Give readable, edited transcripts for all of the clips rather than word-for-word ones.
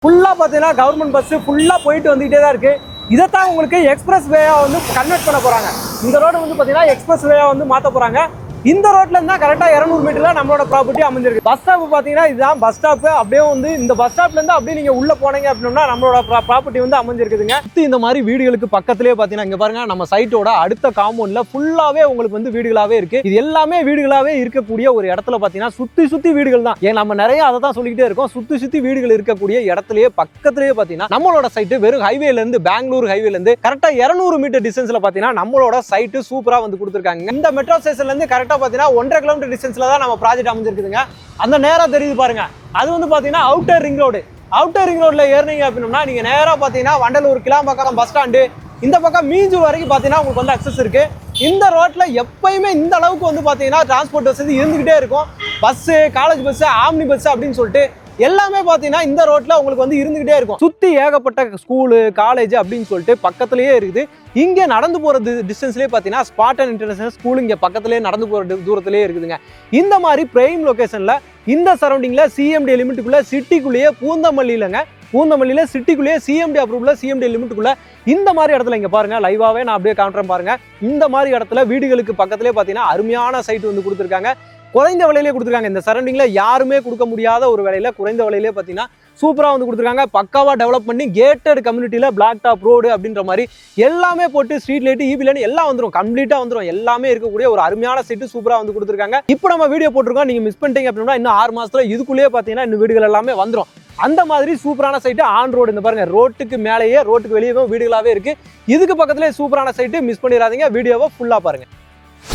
ஃபுல்லா பாத்தீங்கன்னா government bus ஃபுல்லா போயிட்டு வந்துட்டே தான் இருக்கு. இதைத்தான் உங்களுக்கு எக்ஸ்பிரஸ் வேயா வந்து கன்வெர்ட் பண்ண போறாங்க. இந்த ரோடு வந்து பாத்தீங்கன்னா எக்ஸ்பிரஸ் வேயா வந்து மாத்த போறாங்க. இந்த ரோட்ல இருந்தா கரெக்டா 200 மீட்டர்ல நம்மளோட ப்ராப்பர்ட்டி அமைஞ்சிருக்கு. பஸ் ஸ்டாப் பாத்தீங்கன்னா இதுதான் பஸ் ஸ்டாப். அப்படியே வந்து இந்த பஸ் ஸ்டாப்ல இருந்து அப்படியே நீங்க உள்ள போனீங்க அப்படின்னா நம்மளோட ப்ராப்பர்ட்டி வந்து அமைஞ்சிருக்குதுங்க. இந்த மாதிரி வீடுகளுக்கு பக்கத்திலேயே பாத்தீங்கன்னா இங்க பாருங்க நம்ம சைட்டோட அடுத்த காம்பவுண்ட்ல ஃபுல்லாவே உங்களுக்கு வந்து வீடுகளாவே இருக்கு. இது எல்லாமே வீடுகளாவே இருக்கக்கூடிய ஒரு இடத்துல பாத்தீங்கன்னா சுத்தி வீடுகள் தான். ஏன் நம்ம நிறைய அதை தான் சொல்லிக்கிட்டே இருக்கோம். சுத்தி வீடுகள் இருக்கக்கூடிய இடத்துலயே பக்கத்திலேயே பாத்தீங்கன்னா நம்மளோட சைட்டு வெறும் ஹைவேல இருந்து பெங்களூர் ஹைவேல இருந்து கரெக்டா 200 மீட்டர் டிஸ்டன்ஸ்ல பாத்தீங்கன்னா நம்மளோட சைட்டு சூப்பரா வந்து கொடுத்துருக்காங்க. இந்த மெட்ரோ ஸ்டேஷன்ல இருந்து கரெக்டா பாத்தீங்கன்னா 1.5 கிலோமீட்டர் டிஸ்டன்ஸ்ல தான் நம்ம ப்ராஜெக்ட் அமைஞ்சிருக்குதுங்க. அந்த நேரா தெரியுது பாருங்க, அது வந்து பாத்தீங்கன்னா outer ring road. Outer ring ரோட்ல ஏறினீங்க அப்படின்னா நீங்க நேரா பாத்தீங்கன்னா வண்டலூர் கிளாம்பாக்கம் பஸ் ஸ்டாண்டு இந்த பக்கம் மீஞ்சூர் வரைக்கும் பாத்தீங்கன்னா உங்களுக்கு வந்து அக்சஸ் இருக்கு. இந்த ரோட்ல எப்பயுமே இந்த அளவுக்கு வந்து பாத்தீங்கன்னா டிரான்ஸ்போர்ட் வசதி இருந்துகிட்டே இருக்கும். Bus, college bus, omni bus அப்படின்னு சொல்லிட்டு எல்லாமே பாத்தீங்கன்னா இந்த ரோட்ல உங்களுக்கு வந்து இருந்துகிட்டே இருக்கும். சுத்தி ஏகப்பட்ட ஸ்கூலு, காலேஜ் அப்படின்னு சொல்லிட்டு பக்கத்திலேயே இருக்குது. இங்க நடந்து போற டிஸ்டன்ஸ்லயே பாத்தீங்கன்னா ஸ்பார்டன் இன்டர்நேஷனல் ஸ்கூல் இங்க பக்கத்திலேயே நடந்து போற தூரத்திலேயே இருக்குதுங்க. இந்த மாதிரி பிரைம் லொகேஷன்ல இந்த சரௌண்டிங்ல சிஎம்டி லிமிட்டுக்குள்ள சிட்டிக்குள்ளேயே பூந்தமல்லியில சிட்டிக்குள்ளேயே சிஎம்டி அப்ரூவ்ல சிஎம்டி லிமிட்டுக்குள்ள இந்த மாதிரி இடத்துல இங்க பாருங்க, லைவாவே நான் அப்படியே காட்டுறேன் பாருங்க. இந்த மாதிரி இடத்துல வீடுகளுக்கு பக்கத்திலே பாத்தீங்கன்னா அருமையான சைட் வந்து கொடுத்துருக்காங்க. குறைந்த விலையிலே கொடுத்துருக்காங்க. இந்த சரௌண்டிங்ல யாருமே கொடுக்க முடியாத ஒரு விலையில குறைந்த விலையிலே பாத்தீங்கன்னா சூப்பரா வந்து கொடுத்துருக்காங்க. பக்காவா டெவலப் பண்ணி கேட்டட் கம்யூனிட்டியில பிளாக் டாப் ரோடு அப்படின்ற மாதிரி எல்லாமே போட்டு ஸ்ட்ரீட் லைட், ஈபி லைன் எல்லாம் வந்துடும், கம்ப்ளீட்டா வந்துடும். எல்லாமே இருக்கக்கூடிய ஒரு அருமையான சைட்டு சூப்பரா வந்து கொடுத்துருக்காங்க. இப்போ நம்ம வீடியோ போட்டிருக்கோம், நீங்க மிஸ் பண்ணிட்டீங்க அப்படின்னா இன்னும் 6 மாசத்துல இதுக்குள்ளேயே பாத்தீங்கன்னா இந்த வீடுகள் எல்லாமே வந்துடும். அந்த மாதிரி சூப்பரான சைட்டு ஆன் ரோடு. இந்த பாருங்க, ரோட்டுக்கு மேலேயே ரோட்டுக்கு வெளியே வீடுகளாவே இருக்கு. இதுக்கு பக்கத்துல சூப்பரான சைட்டு, மிஸ் பண்ணிடாதீங்க. வீடியோவை ஃபுல்லா பாருங்க.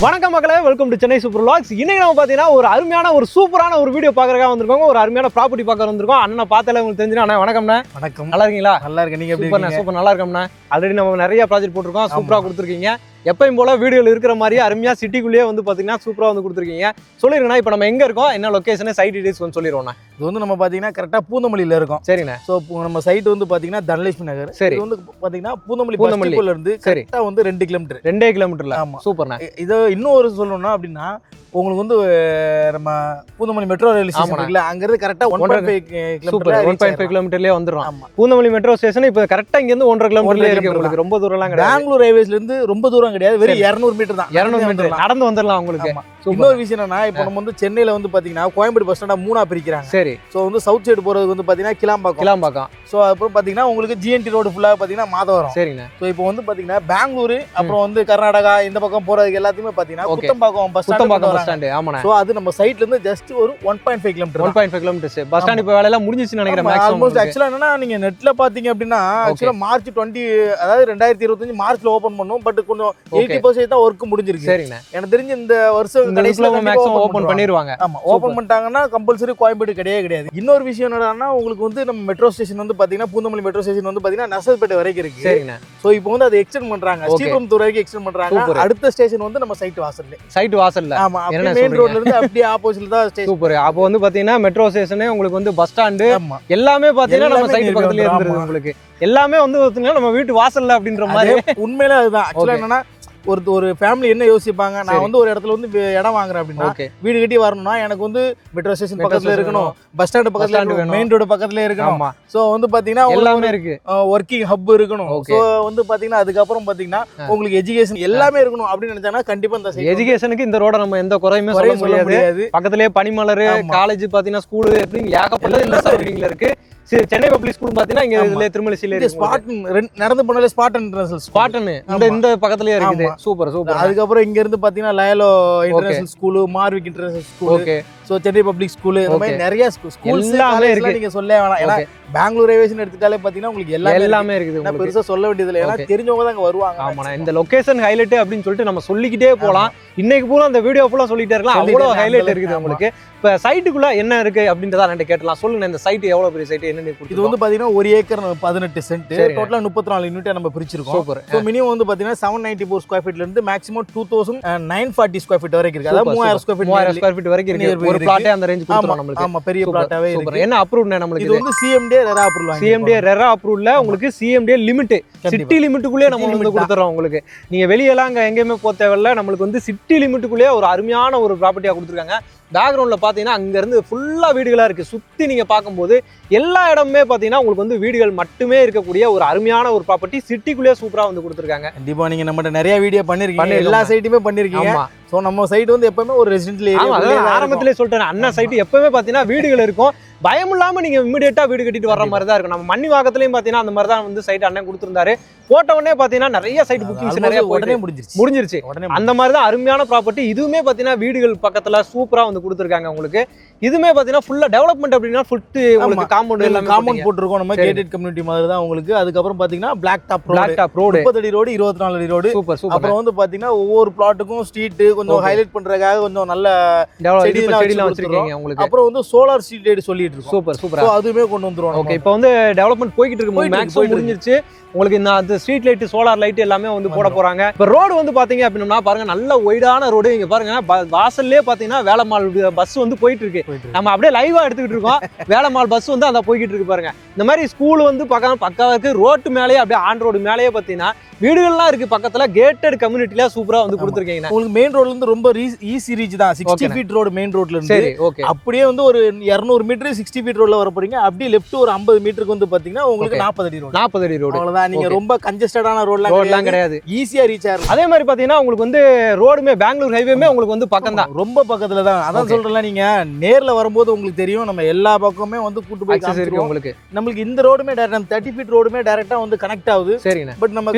வணக்கம் மக்களே, welcome to Chennai super vlogs. இன்னைக்கு நம்ம பாத்தீங்கன்னா ஒரு அருமையான ஒரு சூப்பரான ஒரு வீடியோ பாக்குறதுக்காக வந்திருக்கோம். ஒரு அருமையான ப்ராப்பர்ட்டி பார்க்க வந்திருக்கோம். அண்ணா பார்த்தாலே உங்களுக்கு தெரிஞ்சிடும். அண்ணா வணக்கம்ண்ணா. வணக்கம். நல்லா இருக்கீங்களா? நல்லா இருக்கேன். நீங்க எப்படி இருக்கீங்க? சூப்பர், நல்லா இருக்கோம்ண்ணா. ஆல்ரெடி நம்ம நிறைய ப்ராஜெக்ட் போட்டிருக்கோம், சூப்பரா கொடுத்துருக்கீங்க. எப்பயும் போல வீடியோல இருக்கிற மாதிரியே அருமையா சிட்டிக்குள்ளேயே வந்து பாத்தீங்கன்னா சூப்பரா வந்து கொடுத்துருக்கீங்க. சொல்லிருங்கண்ணா, இப்போ நம்ம எங்க இருக்கோம், என்ன லொகேஷன், சைட் டீடைல்ஸ் கொஞ்சம் சொல்லிடுவோம். இது வந்து நம்ம பாத்தீங்கன்னா கரெக்டா பூந்தமல்லியில இருக்கோம். சரிண்ணா. சோ நம்ம சைட் வந்து பாத்தீங்கன்னா தனலட்சுமி நகர். சரி. இது வந்து பாத்தீங்கன்னா பூந்தமல்லில இருந்து கரெக்டா வந்து 2 கிலோமீட்டர். 2 கிலோமீட்டர்ல. ஆமா, சூப்பர்ண்ணா. இது இன்னும் ஒரு சொல்லணும்னா அப்படின்னா உங்களுக்கு வந்து நம்ம பூந்தமல்லி மெட்ரோ ரயில் ஸ்டேஷன் இருக்குல்ல, அங்க இருந்து கரெக்டா 1.5 கிலோமீட்டர் 1.5 கிலோமீட்டர்லயே வந்துரும். பூந்தமல்லி மெட்ரோ ஸ்டேஷன் இப்போ கரெக்டா இங்க இருந்து 1.5 கிலோமீட்டர்ல இருக்கு. உங்களுக்கு ரொம்ப தூரம்லாம் கிடையாது. பெங்களூர் ரயில்வேஸ்ல இருந்து ரொம்ப தூரம் கிடையாது, வெறும் 200 மீட்டர் தான். 200 மீட்டர் நடந்து வந்துடலாம் உங்களுக்கு. இன்னொரு விஷயம் என்னன்னா, இப்போ நம்ம வந்து சென்னையில வந்து பாத்தீங்கன்னா கோயம்பேடு பஸ் ஸ்டாண்டா 3ஆ பிரிக்கிறாங்க. சரி. சோ வந்து சவுத் சைடு போறது வந்து பாத்தீங்கன்னா கிளாம்பாக்கம். சோ அப்புறம் பாத்தீங்கன்னா உங்களுக்கு ஜிஎன்டி ரோடு ஃபுல்லா பாத்தீங்கன்னா மாதவரம். சரிங்க. சோ இப்போ வந்து பாத்தீங்கன்னா பெங்களூர் அப்புறம் வந்து கர்நாடகா இந்த பக்கம் போறதுக்கு எல்லாத்தையுமே பாத்தீங்கன்னா குத்தம்பாக்கம் பஸ் ஸ்டாண்ட். ஆமாண்ணா. சோ அது நம்ம சைட்ல இருந்து ஜஸ்ட் ஒரு 1.5 கிலோமீட்டர். 1.5 கிலோமீட்டர்ஸ். பஸ் ஸ்டாண்ட் இப்போ வேலை எல்லாம் முடிஞ்சிச்சுன்னு நினைக்கிறேன். ஆல்மோஸ்ட் ஆக்சுவலா என்னன்னா, நீங்க நெட்ல பாத்தீங்க அப்படின்னா ஆக்சுவலா மார்ச் 20 அதாவது 2025 மார்ச்ல ஓபன் பண்ணோம். பட் கொஞ்சம் 80% தான் ஒர்க் முடிஞ்சிருக்கு. சரிங்க. எனக்கு தெரிஞ்சு இந்த வருஷம் கடைசில மேக்ஸிமம் ஓபன் பண்ணிடுவாங்க. ஆமா, ஓபன் பண்ணிட்டாங்கன்னா கம்பல்சரி கோயம்பேடு கிடையாது. இன்னொரு விஷயம் என்னன்னா, உங்களுக்கு வந்து நம்ம மெட்ரோ ஸ்டேஷன் வந்து பாத்தீங்கன்னா பூந்தமல்லி மெட்ரோ ஸ்டேஷன் வந்து பாத்தீங்கன்னா நசல்பேட்டை வரைக்கும் இருக்கு. சரிங்க. சோ இப்போ வந்து அதை எக்ஸ்டெண்ட் பண்றாங்க, ஸ்ரீபெரும்புதூர் வரைக்கும் எக்ஸ்டெண்ட் பண்றாங்க. அடுத்த ஸ்டேஷன் வந்து நம்ம சைட் வாசல்ல. ஆமா, மெயின் ரோட்ல இருந்து அப்படியே ஆப்போசிட்ல தான் ஸ்டேஷன். சூப்பர். அப்போ வந்து பாத்தீங்கன்னா மெட்ரோ ஸ்டேஷனே உங்களுக்கு வந்து பஸ் ஸ்டாண்டு எல்லாமே பாத்தீங்கன்னா நம்ம சைட் பக்கத்துலயே இருந்துருது. உங்களுக்கு எல்லாமே வந்து பாத்தீங்கன்னா நம்ம வீட்டு வாசல்ல அப்படின்ற மாதிரி. உண்மையில அதுதான். ஆக்சுவலா என்னன்னா, ஒரு ஃபேமிலி என்ன யோசிப்பாங்க, நான் வந்து ஒரு இடத்துல வந்து இடம் வாங்குறேன் அப்படின்னா வீடு கட்டி வரணும்னா எனக்கு வந்து மெட்ரோ ஸ்டேஷன் பக்கத்துல இருக்கணும், பஸ் ஸ்டாண்ட் பக்கத்துல இருக்கணும், மெயின் ரோடு பக்கத்துல இருக்கணும். சோ வந்து பாத்தீங்கன்னா எல்லாமே இருக்கு, ஒர்க்கிங் ஹப் இருக்கணும். சோ வந்து பாத்தீங்கன்னா அதுக்கப்புறம் பாத்தீங்கன்னா உங்களுக்கு எஜுகேஷன் எல்லாமே இருக்கணும் அப்படின்னு நினைச்சாங்கன்னா கண்டிப்பா இந்த எஜுகேஷனுக்கு இந்த ரோட நம்ம எந்த குறையுமே சொல்ல முடியாது. பக்கத்துலயே பனிமலர் காலேஜ் பாத்தீங்கன்னா ஸ்கூல் ஏகப்பட்டது இந்த சரௌண்டிங்ல இருக்கு. சென்னை பப்ளிக் ஸ்கூல் பாத்தீங்கன்னா இங்க இதுல திருமலைசில ஸ்பாட்டன் நடந்து போனாலே ஸ்பாட்டன் இந்த பக்கத்துலயே இருக்குது. சூப்பர். அதுக்கப்புறம் இங்க இருந்து பாத்தீங்கன்னா Loyola international school, Marwick international school, so Chennai public school, இந்த மாதிரி நிறைய ஸ்கூல்ஸ் எல்லாமே இருக்கு. நீங்க சொல்ல வேணாம், ஏன்னா பெங்களூர் ரயில்வே எடுத்துட்டாலே பாத்தீங்கன்னா உங்களுக்கு எல்லாமே இருக்குது. நான் பெருசா சொல்ல வேண்டியது இல்லை, ஏன்னா தெரிஞ்சவங்க தான் அங்க வருவாங்க. ஆமா, இந்த லொகேஷன் ஹைலைட் அப்படின்னு சொல்லிட்டு நம்ம சொல்லிக்கிட்டே போலாம். இன்னைக்கு பூரா அந்த வீடியோ ஃபுல்லா சொல்லிட்டே இருக்கலாம், அவ்வளவு ஹைலைட் இருக்குது உங்களுக்கு. இப்ப சைட்டுக்குள்ள என்ன இருக்கு அப்படின்றத ரெண்டு கேட்டலாம். சொல்லுங்க, இந்த சைட் எவ்வளவு பெரிய சைட், என்ன? இது வந்து பாத்தீங்கன்னா 1 ஏக்கர் 18 சென்ட், டோட்டலா 34 யூனிட் நம்ம பிரிச்சிருக்கோம். சூப்பர். சோ மினிமம் வந்து பாத்தீங்கன்னா 794 ஸ்கொயர் ஃபீட்ல இருந்து மேக்ஸிமம் 2940 ஸ்கொயர் ஃபீட் வரைக்கும் இருக்கு. அதாவது 3000 ஸ்கொயர் ஃபீட் வரைக்கும் இருக்கு. ஒரு பிளாட்டே அந்த ரேஞ்ச் கொடுத்துறோம் நமக்கு. ஆமா, பெரிய பிளாட்டாவே இருக்கு. என்ன அப்ரூவ்ட் நமக்கு? இது வந்து CMD RERA approval. CMD RERA அப்ரூவ்ல உங்களுக்கு சிஎம்டி லிமிட், சிட்டி லிமிட்டுக்குள்ளே நம்ம வந்து கொடுத்துறோம் உங்களுக்கு. நீங்க வெளியெல்லாம் அங்க எங்கேயுமே போக தேவையில்ல, நம்மளுக்கு வந்து சிட்டி லிமிட்டுக்குள்ளே ஒரு அருமையான ஒரு ப்ராப்பர்ட்டியா கொடுத்துருக்காங்க. பேக்ரவுண்ட்ல பாத்தீங்கன்னா அங்க இருந்து ஃபுல்லா வீடுகளா இருக்கு. சுத்தி நீங்க பார்க்கும்போது எல்லா இடமுமே பாத்தீங்கன்னா உங்களுக்கு வந்து வீடுகள் மட்டுமே இருக்கக்கூடிய ஒரு அருமையான ஒரு ப்ராப்பர்ட்டி. சிட்டிக்குள்ளேயே சூப்பரா வந்து கொடுத்துருக்காங்க. கண்டிப்பா நீங்க நம்மகிட்ட நிறைய வீடியோ பண்ணிருக்கீங்க, எல்லா சைட்டுமே பண்ணிருக்கீங்க. சோ நம்ம சைடு வந்து எப்பவுமே ஒரு ரெசிடென்ஷியல் ஏரியா. ஆரம்பத்திலே சொல்லிட்டேன், அண்ணா சைட்டு எப்பவுமே பாத்தீங்கன்னா வீடுகள் இருக்கும். பயம் இல்லாம நீங்க இமிடியேட்டா வீடு கட்டிட்டு வர்ற மாதிரி தான் இருக்கும். நம்ம மண்ணிவாக்கத்துலயும் பாத்தீங்கன்னா அந்த மாதிரி தான் வந்து சைட் அண்ணன் கொடுத்திருந்தாரு. போட்ட உடனே பாத்தீங்கன்னா நிறைய சைட் புக்கிங்ஸ் நிறைய உடனே முடிஞ்சிருச்சு. அந்த மாதிரி தான் அருமையான ப்ராப்பர்ட்டி. இதுவுமே பாத்தீங்கன்னா வீடுகள் பக்கத்துல சூப்பரா வந்து கொடுத்துருக்காங்க உங்களுக்கு. இதுமே பாத்தீங்கன்னா ஃபுல்லா டெவலப்மெண்ட் அப்படின்னா ஃபுட் உங்களுக்கு காம்பவுண்ட் எல்லாம் காம்பவுண்ட் போட்டுருக்கோம். நம்ம கேட்டட் கம்யூனிட்டி மாதிரி தான் உங்களுக்கு. அதுக்கப்புறம் பாத்தீங்கன்னா பிளாக் டாப் ரோடு 30 அடி ரோடு 24 அடி ரோடு. Super super. அப்புறம் வந்து பாத்தீங்கன்னா ஒவ்வொரு பிளாட்டுக்கும் ஸ்ட்ரீட் கொஞ்சம் ஹைலைட் பண்றதுக்காக கொஞ்சம் நல்ல செடிலாம் வச்சிருக்கீங்க உங்களுக்கு. அப்புறம் வந்து சோலார் ஸ்ட்ரீட் லைட் சொல்லிட்டு இருக்கோம். Super super. அதுவுமே கொண்டு வந்துருவோம். ஓகே, இப்போ வந்து டெவலப்மெண்ட் போய்கிட்டு இருக்கு, மேக்ஸிமம் முடிஞ்சிருச்சு. உங்களுக்கு இந்த அந்த ஸ்ட்ரீட் லைட் சோலார் லைட் எல்லாமே வந்து போட போறாங்க. இப்போ ரோடு வந்து பாத்தீங்க அப்படின்னா பாருங்க, நல்ல ஒய்டான ரோடு. இங்க பாருங்க வாசல்லே பாத்தீங்கன்னா வேலம்மாள் பஸ் வந்து போயிட்டு இருக்கு. நம்ம அப்படியே லைவா எடுத்துக்கிட்டு இருக்கோம். வேலம்மாள் பஸ் வந்து அந்த போய்கிட்டு இருக்கு பாருங்க. இந்த மாதிரி ஸ்கூல் வந்து பக்காவா இருக்கு. ரோட்டு மேலேயே அப்படியே ஆன் ரோடு மேலேயே பாத்தீங்கன்னா வீடுகள்லாம் இருக்கு. பக்கத்துல கேட்டட் கம்யூனிட்டில சூப்பரா வந்து கொடுத்துருக்கீங்க. உங்களுக்கு மெயின் ரோட்ல இருந்து ரொம்ப ஈஸி ரீச் தான். 60 ஃபீட் ரோடு மெயின் ரோட்ல இருந்து. சரி, ஓகே. அப்படியே வந்து ஒரு 200 மீட்டர் 60 ஃபீட் ரோட்ல வர போறீங்க. அப்படியே லெஃப்ட் ஒரு 50 மீட்டருக்கு வந்து பாத்தீங்கன்னா உங்களுக்கு 40 அடி ரோடு. 40 அடி ரோடு. அவ்வளவுதான். நீங்க ரொம்ப கன்ஜஸ்டடான ரோட்லாம் கிடையாது. ஈஸியா ரீச் ஆகும். அதே மாதிரி பாத்தீங்கன்னா உங்களுக்கு வந்து ரோடுமே பெங்களூர் ஹைவேமே உங்களுக்கு வந்து பக்கம் தான், ரொம்ப பக்கத்துல தான். அதான் சொல்றேன்ல, நீங்க நேர்ல வரும்போது உங்களுக்கு தெரியும். நம்ம எல்லா பக்கமே வந்து கூட்டு போய் காமிச்சிருக்கோம் உங்களுக்கு. நம்மளுக்கு இந்த ரோடுமே டைரக்டா 30 ஃபீட் ரோடுமே டைரக்டா வந்து கனெக்ட் ஆகுது. சரிங்க. பட் நம்ம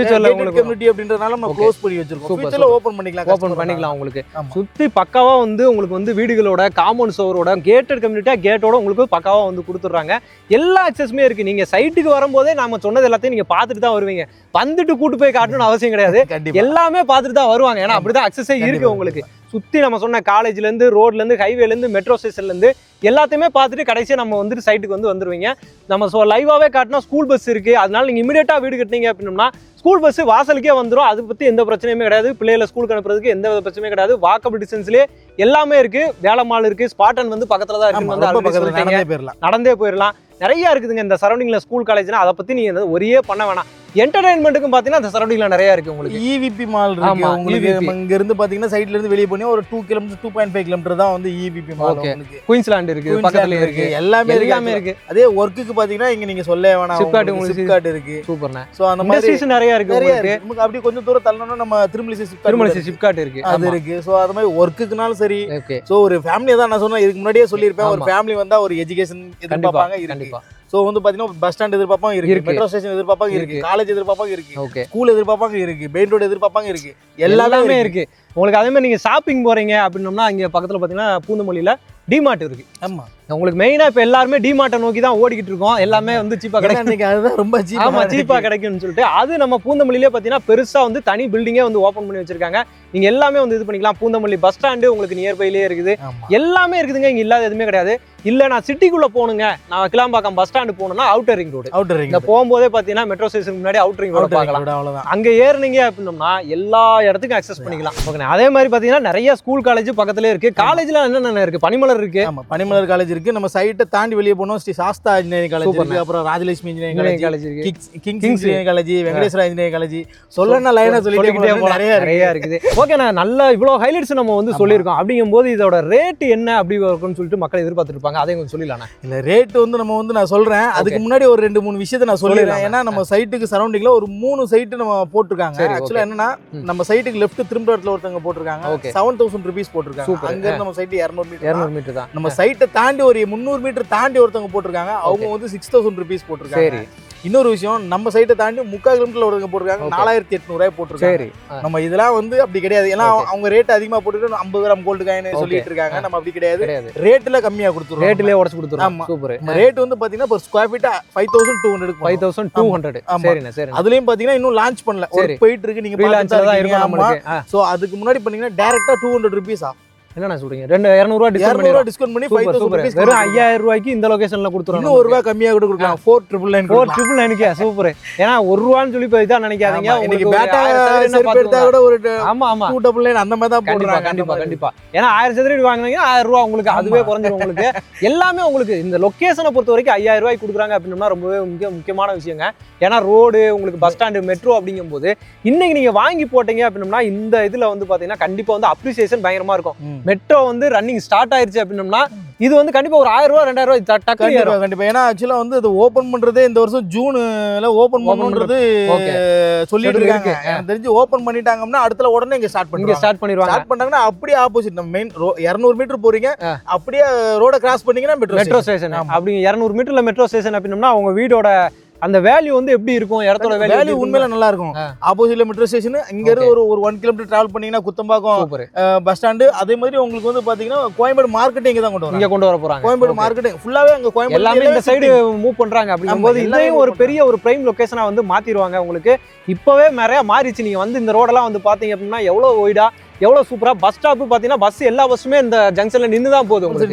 கம்யூனிட்டி அப்படின்றனால நம்ம க்ளோஸ் பண்ணி வச்சிருக்கோம். ஃபியூச்சர்ல ஓபன் பண்ணிக்கலாம் உங்களுக்கு. சுத்தி பக்காவா வந்து உங்களுக்கு வந்து வீடுகளோட காம்பவுண்ட் சவரோட கேட்டட் கம்யூனிட்டியா கேட்டோட உங்களுக்கு பக்காவா வந்து கொடுத்துறாங்க. எல்லா அக்சஸுமே இருக்கு. நீங்க சைட்டுக்கு வரும்போதே நாம சொன்னது எல்லாத்தையும் நீங்க பார்த்துட்டு தான் வருவீங்க. வந்துட்டு கூட்டு போய் காட்டணும்னு அவசியம் கிடையாது. எல்லாமே பார்த்துட்டு தான் வருவாங்க. ஏன்னா அப்படிதான் அக்சஸே இருக்கு உங்களுக்கு. சுத்தி நம்ம சொன்ன காலேஜ்ல இருந்து ரோட்ல இருந்து ஹைவேல இருந்து மெட்ரோ ஸ்டேஷன்ல இருந்து எல்லாத்தையுமே பார்த்துட்டு கடைசியா நம்ம வந்துட்டு சைட்டுக்கு வந்து வந்துருவீங்க. நம்ம லைவாவே காட்டினா ஸ்கூல் பஸ் இருக்கு. அதனால நீங்க இமிடியேட்டா வீடு கட்டினீங்க அப்படின்னா ஸ்கூல் பஸ் வாசலுக்கே வந்துடும். அதை பத்தி எந்த பிரச்சனையுமே கிடையாது. பிள்ளைகளை ஸ்கூலுக்கு அனுப்புறதுக்கு எந்த பிரச்சனையும் கிடையாது. வாக்கபிள் டிஸ்டன்ஸ்லயே எல்லாமே இருக்கு. வேலம்மாள் இருக்கு, ஸ்பாட்டன் வந்து பக்கத்துல தான் இருக்கு. நடந்தே போயிடலாம். நிறைய இருக்குதுங்க இந்த சரௌண்டிங்ல ஸ்கூல் காலேஜ்னா. அதை பத்தி நீங்க ஒரே பண்ண வேணாம். என்டர்டைன்மெண்ட்டுக்கும் பாத்தீங்கன்னா அந்த சரௌண்டிங்ல நிறைய இருக்கு உங்களுக்கு. EVP மால் இருக்கு உங்களுக்கு. இங்க இருந்து பாத்தீங்கன்னா சைடுல இருந்து வெளிய போனீங்க ஒரு 2 கிலோமீட்டர் 2.5 கிலோமீட்டர் தான் வந்து EVP மால் உங்களுக்கு. குயின்ஸ்லாண்ட் இருக்கு, பக்கத்துல இருக்கு, எல்லாமே இருக்கு. அதே வர்க்குக்கு பாத்தீங்கன்னா இங்க நீங்க சொல்ல வேணாம், சிப்காட் இருக்கு. சூப்பர்ண்ணே. சோ அந்த மாதிரி நிறைய இருக்கு உங்களுக்கு. நமக்கு அப்படியே கொஞ்சம் தூரம் தள்ளனோம்னா நம்ம திருமலிசை சிப்காட் இருக்கு, அது இருக்கு. சோ அது மாதிரி வர்க்குக்குனாலும் சரி. சோ ஒரு ஃபேமிலி தான் நான் சொன்னேன், இதுக்கு முன்னாடியே சொல்லியிருப்பேன். ஒரு ஃபேமிலி வந்தா ஒரு எஜுகேஷன் எதிர்பார்ப்பாங்க இருக்கு. சோ வந்து பாத்தீங்கன்னா பஸ் ஸ்டாண்ட் எதிர்பார்ப்பாங்க இருக்கு, மெட்ரோ ஸ்டேஷன் எதிர்பார்ப்பாங்க இருக்கு, காலேஜ் எதிர்பார்ப்பாங்க இருக்கு, ஸ்கூல் எதிர்பார்ப்பாங்க இருக்கு, மெயின் ரோடு எதிர்பார்ப்பாங்க இருக்கு, எல்லாமே இருக்கு உங்களுக்கு. அதே மாதிரி நீங்க ஷாப்பிங் போறீங்க அப்படின்னோம்னா இங்க பக்கத்துல பாத்தீங்கன்னா பூந்தமல்லியில டிமார்ட் இருக்கு. ஆமா, உங்களுக்கு மெயினா இப்ப எல்லாருமே டிமார்ட்டை நோக்கி தான் ஓடிக்கிட்டு இருக்கோம். எல்லாமே வந்து சீப்பா கிடைக்கும். அதுதான் ரொம்ப சீப்பா கிடைக்கும்னு சொல்லிட்டு அது நம்ம பூந்தமல்லியிலே பாத்தீங்கன்னா பெருசா வந்து தனி பில்டிங்கே வந்து ஓபன் பண்ணி வச்சிருக்காங்க. நீங்க எல்லாமே வந்து இது பண்ணிக்கலாம். பூந்தமல்லி பஸ் ஸ்டாண்டு உங்களுக்கு நியர்பைலயே இருக்குது. எல்லாமே இருக்குதுங்க, இங்க இல்லாத எதுவுமே கிடையாது. இல்ல நான் சிட்டிக்குள்ள போகணுங்க, நான் கிளாம்பாக்கம் பஸ் ஸ்டாண்டு போகணும்னா அவுட்டர் ரிங் ரோடு. இந்த போகும்போதே பாத்தீங்கன்னா மெட்ரோ ஸ்டேஷனுக்கு முன்னாடி அவுட்டர் ரிங் ரோடு பார்க்கலாம். அங்க ஏறுனீங்க அப்படின்னா எல்லா இடத்துக்கும் அக்சஸ் பண்ணிக்கலாம். ஓகே. அதே மாதிரி பாத்தீங்கன்னா நிறைய ஸ்கூல் காலேஜ் பக்கத்துலயே இருக்கு. காலேஜ்ல என்னென்ன இருக்கு? பனிமலர் இருக்கு. பனிமலர் காலேஜ் இருக்கு. நம்ம சைட்டை தாண்டி வெளியே போனோம், ஸ்ரீ சாஸ்தா இன்ஜினியரிங் காலேஜ் இருக்கு, அப்புறம் ராஜலட்சுமி இன்ஜினியரிங் காலேஜ் இருக்கு, Kings engineering college, Venkateswara engineering college. சொல்லணும்னா லைனா சொல்லிட்டே நிறைய இருக்குது. ஓகே, நான் நல்ல இவ்வளவு ஹைலைட்ஸ் நம்ம வந்து சொல்லியிருக்கோம். அப்படிங்கும்போது இதோட ரேட் என்ன அப்படி இருக்கும்னு சொல்லிட்டு மக்கள் எதிர்பார்த்துட்டு இருப்பாங்க. அதை கொஞ்சம் சொல்லலாம். இல்ல ரேட் வந்து நம்ம வந்து நான் சொல்றேன், அதுக்கு முன்னாடி ஒரு 2-3 விஷயத்தை நான் சொல்லிடுறேன். ஏன்னா நம்ம சைட்டுக்கு சரௌண்டிங்ல ஒரு 3 சைட்டு நம்ம போட்டிருக்காங்க. ஆக்சுவலா என்னன்னா நம்ம சைட்டுக்கு லெஃப்ட் திரும்ப இடத்துல ஒருத்தவங்க போட்டிருக்காங்க 7000 rupees போட்டிருக்காங்க. அங்க நம்ம சைட்டு 200 மீட்டர் தான். நம்ம சைட்டை தாண்டி ஒரு 300 மீட்டர் தாண்டி ஒருத்தவங்க போட்டிருக்காங்க. அவங்க வந்து 6000 rupees போட்டிருக்காங்க. இன்னொரு விஷயம், நம்ம சைட்டை தாண்டி 3/4 கிலோமீட்டர்ல ஒருத்தவங்க போட்டிருக்காங்க 4800 போட்டிருக்காங்க. நம்ம இதெல்லாம் வந்து அப்படி கிடையாது. ஏன்னா அவங்க ரேட் அதிகமா போட்டுட்டு 50 கிராம் கோல்டு காயின் சொல்லிட்டு இருக்காங்க. நம்ம அப்படி கிடையாது, ரேட்ல கம்மியா கொடுத்துருவோம். ரேட்லயே உடைச்சு கொடுத்துருவோம். சூப்பர். ரேட் வந்து பாத்தீங்கன்னா per square feet 5200. சரிண்ணே, சரி. அதுலயும் பாத்தீங்கன்னா இன்னும் லான்ச் பண்ணல, ஒரு போயிட்டு இருக்கு. நீங்க பாத்தீங்கன்னா சோ அதுக்கு முன்னாடி பண்ணீங்கன்னா டைரக்டா 200 rupees. என்ன சொல்றீங்க? 200 டிஸ்கவுண்ட் பண்ணி 5000 rupees வெறும் 5000 ரூபாய்க்கு இந்த லொகேஷன்ல கொடுத்துறோம். இன்னும் ₹1 கம்மியா கூட கொடுக்கலாம். 4999 சூப்பர். ஏன்னா ₹1 சொல்லி போய் தான் நினைக்காதீங்க. உங்களுக்கு பேட்டா செருப்பு எடுத்தா கூட ஒரு 299 அந்த மாதிரி தான் போடுறாங்க. கண்டிப்பா. ஏன்னா 1000 சதுரடி வாங்குனீங்கன்னா ₹1000 உங்களுக்கு அதுவே குறைஞ்சிரும். உங்களுக்கு எல்லாமே உங்களுக்கு இந்த லொகேஷனை பொறுத்த வரைக்கும் 5000 ரூபாய்க்கு கொடுக்குறாங்க அப்படின்னா ரொம்பவே முக்கியமான விஷயங்க. ஏன்னா ரோடு உங்களுக்கு பஸ் ஸ்டாண்டு மெட்ரோ அப்படிங்கும்போது இன்னைக்கு நீங்க வாங்கி போட்டீங்க அப்படின்னா இந்த இதுல வந்து பாத்தீங்கன்னா கண்டிப்பா வந்து அப்ரிசியேஷன் பயங்கரமா இருக்கும். மெட்ரோ வந்து ரன்னிங் ஸ்டார்ட் ஆயிருச்சு அப்படின்னம்னா இது வந்து கண்டிப்பா ஒரு 1000 ரூபா 2000 ரூபாய் டக்கு ஏறும். கண்டிப்பா. ஏன்னா ஆக்சுவலா வந்து அது ஓபன் பண்றதே இந்த வருஷம் ஜூன்ல ஓபன் பண்ணணும்ன்றது சொல்லிட்டு இருக்காங்க. எனக்கு தெரிஞ்சு ஓபன் பண்ணிட்டாங்கன்னா அடுத்த உடனே இங்க ஸ்டார்ட் பண்ணிடுவாங்க. ஸ்டார்ட் பண்ணாங்கன்னா அப்படியே ஆப்போசிட் நம்ம மெயின் 200 மீட்டர் போறீங்க, அப்படியே ரோட கிராஸ் பண்ணீங்கன்னா மெட்ரோ ஸ்டேஷன். அப்படி 200 மீட்டர்ல மெட்ரோ ஸ்டேஷன் அப்படின்னம்னா அவங்க வீடோட அந்த வேல்யூ வந்து எப்படி இருக்கும், இடத்தோட வேல்யூ உண்மையில நல்லா இருக்கும். ஆப்போசிட்ல மெட்ரோ ஸ்டேஷன், இங்க இருந்து ஒரு 1 கிலோமீட்டர் டிராவல் பண்ணீங்கன்னா குத்தம்பாக்கம் பஸ் ஸ்டாண்டு. அதே மாதிரி உங்களுக்கு வந்து பாத்தீங்கன்னா கோயம்பேடு மார்க்கெட் இங்க தான் கொண்டு வர போறாங்க. கோயம்பேடு மார்க்கெட் ஃபுல்லாவே அங்க கோயம்பேடு எல்லாமே இந்த சைடு மூவ் பண்றாங்க. அப்படிங்கும்போது இதையும் ஒரு பெரிய ஒரு பிரைம் லொகேஷனா வந்து மாத்திடுவாங்க. உங்களுக்கு இப்பவே நிறைய மாறிச்சு. நீங்க வந்து இந்த ரோடெல்லாம் வந்து பாத்தீங்க அப்படின்னா எவ்வளவு ஒய்டா, எவ்வளவு சூப்பரா. பஸ் ஸ்டாப் பாத்தீங்கன்னா பஸ் எல்லா பஸ்ஸுமே இந்த ஜங்ஷன்ல நின்னு தான் போகுது.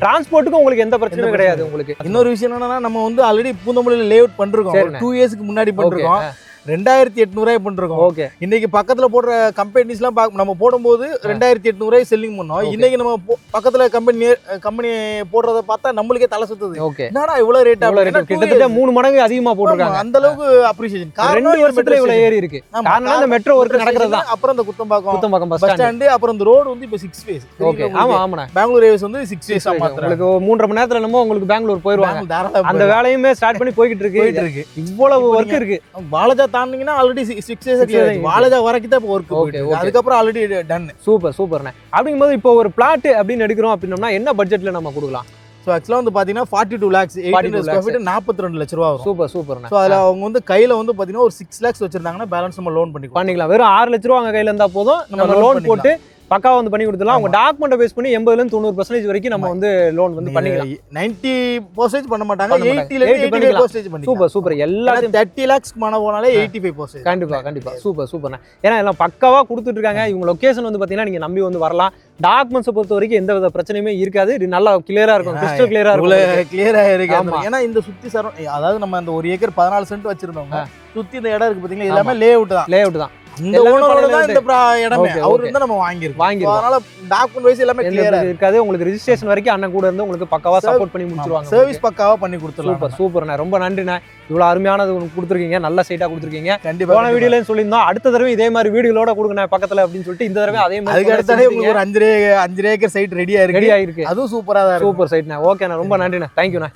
டிரான்ஸ்போர்ட்டுக்கு உங்களுக்கு எந்த பிரச்சனையும் கிடையாது. உங்களுக்கு இன்னொரு விஷயம் என்னன்னா, நம்ம வந்து ஆல்ரெடி பூந்தமல்லியில லேஅவுட் பண்ணிருக்கோம். 2 இயர்ஸ்க்கு முன்னாடி பண்ணிருக்கோம். 2800 பண்ணிருக்கோம். ஓகே. இன்னைக்கு பக்கத்துல போடுற கம்பெனிஸ்லாம் நம்ம போடும்போது 2800 செல்லிங் பண்ணோம். இன்னைக்கு நம்ம பக்கத்துல கம்பெனி போடுறத பார்த்தா நம்மளுக்கே தலை சுத்துது. ஓகே, என்னடா இவ்வளவு ரேட்? கிட்டத்தட்ட 3 மடங்கு அதிகமா போட்டுருக்காங்க. அந்த அளவுக்கு அப்ரிசியேஷன். 2 வருஷத்துல இவ்வளவு ஏறி இருக்கு. காரணம் இந்த மெட்ரோ ஒர்க் நடக்கிறது தான். அப்புறம் இந்த குத்தம்பாக்கம் பஸ் ஸ்டாண்ட், அப்புறம் இந்த ரோடு வந்து இப்ப 6 வேஸ். ஓகே, ஆமா ஆமா. பெங்களூர் ஹைவேஸ் வந்து 6 வேஸ் மாத்துறாங்க. உங்களுக்கு 3.5 மணி நேரத்துல நம்ம உங்களுக்கு பெங்களூர் போயிடுவாங்க. அந்த வேலையுமே ஸ்டார்ட் பண்ணி போயிட்டு இருக்கு. இவ்வளவு ஒர்க் இருக்கு. பாலாஜா தாண்டிங்கன்னா ஆல்ரெடி 6 இயர்ஸ் வாலஜா வரைக்கும் தான் ஒர்க் போயிட்டு இருக்கு. அதுக்கப்புறம் ஆல்ரெடி டன். சூப்பர்ண்ணே. அப்படிங்கும்போது இப்போ ஒரு பிளாட் அப்படின்னு எடுக்கிறோம் அப்படின்னா என்ன பட்ஜெட்ல நம்ம கொடுக்கலாம்? ஸோ ஆக்சுவலாக வந்து பார்த்தீங்கன்னா 42 lakhs 800 ஸ்கொயர் ஃபீட் 42 லட்ச ரூபா வரும். சூப்பர்ண்ணே. ஸோ அதில் அவங்க வந்து கையில் வந்து பார்த்தீங்கன்னா ஒரு 6 lakhs வச்சிருந்தாங்கன்னா பேலன்ஸ் நம்ம லோன் பண்ணிக்கலாம். வெறும் 6 லட்ச ரூபா அவங்க கையில் இருந்தால் போதும், நம்ம லோன் போட்டு பக்காவா வந்து பண்ணி கொடுத்துலாம். அவங்க டாக்குமெண்ட் பேஸ் பண்ணி 80% வரைக்கும் நம்ம வந்து லோன் வந்து பண்ணிக்கலாம். 90% பண்ண மாட்டாங்க, 80% பண்ணிக்கலாம். சூப்பர். எல்லாரும் 30 lakhs மன போனாலே 85%. கண்டிப்பா. சூப்பர்ண்ணே. ஏன்னா எல்லாம் பக்காவா கொடுத்துட்டு இருக்காங்க. இவங்க லொகேஷன் வந்து பாத்தீங்கன்னா நீங்க நம்பி வந்து வரலாம். டாக்குமெண்ட்ஸை பொறுத்த வரைக்கும் எந்த வித பிரச்சனையுமே இருக்காது. இது நல்லா கிளியரா இருக்கும், கிறிஸ்டல் கிளியரா இருக்கும். கிளியரா இருக்கு. ஏன்னா இந்த சுத்தி அதாவது நம்ம அந்த 1 ஏக்கர் 14 சென்ட் வச்சிருந்தோங்க. சுத்தி இந்த இடம் இருக்கு பாத்தீங்கன்னா எல்லாமே லே அவுட் தான். இந்த ஓனரோட தான் இந்த இடமே. அவரு இருந்தா நம்ம வாங்கிருக்கோம். அதனால டாக்குமெண்ட் வைஸ் எல்லாமே கிளியரா இருக்காது. உங்களுக்கு ரெஜிஸ்ட்ரேஷன் வரைக்கும் அண்ணன் கூட இருந்து உங்களுக்கு பக்காவா சப்போர்ட் பண்ணி முடிச்சிருவாங்க. சர்வீஸ் பக்காவா பண்ணி கொடுத்துடலாம். சூப்பர்ண்ணே. ரொம்ப நன்றிண்ணே. இவ்வளவு அருமையானது கொடுத்துருக்கீங்க, நல்ல சைட்டா கொடுத்துருக்கீங்க. கண்டிப்பா போன வீடியோலயும் சொல்லியிருந்தோம் அடுத்த தடவை இதே மாதிரி வீடியோலோட கொடுங்க பக்கத்துல அப்படின்னு சொல்லிட்டு இந்த தடவை அதே மாதிரி அதுக்கு அடுத்தாலே உங்களுக்கு ஒரு 5 ஏக்கர் சைட் ரெடியா இருக்கு. அதுவும் சூப்பரா தான். சூப்பர் சைட்ண்ணே. ஓகேண்ணே, ரொம்ப நன்றிண்ணே. தேங்க்யூண்ணே.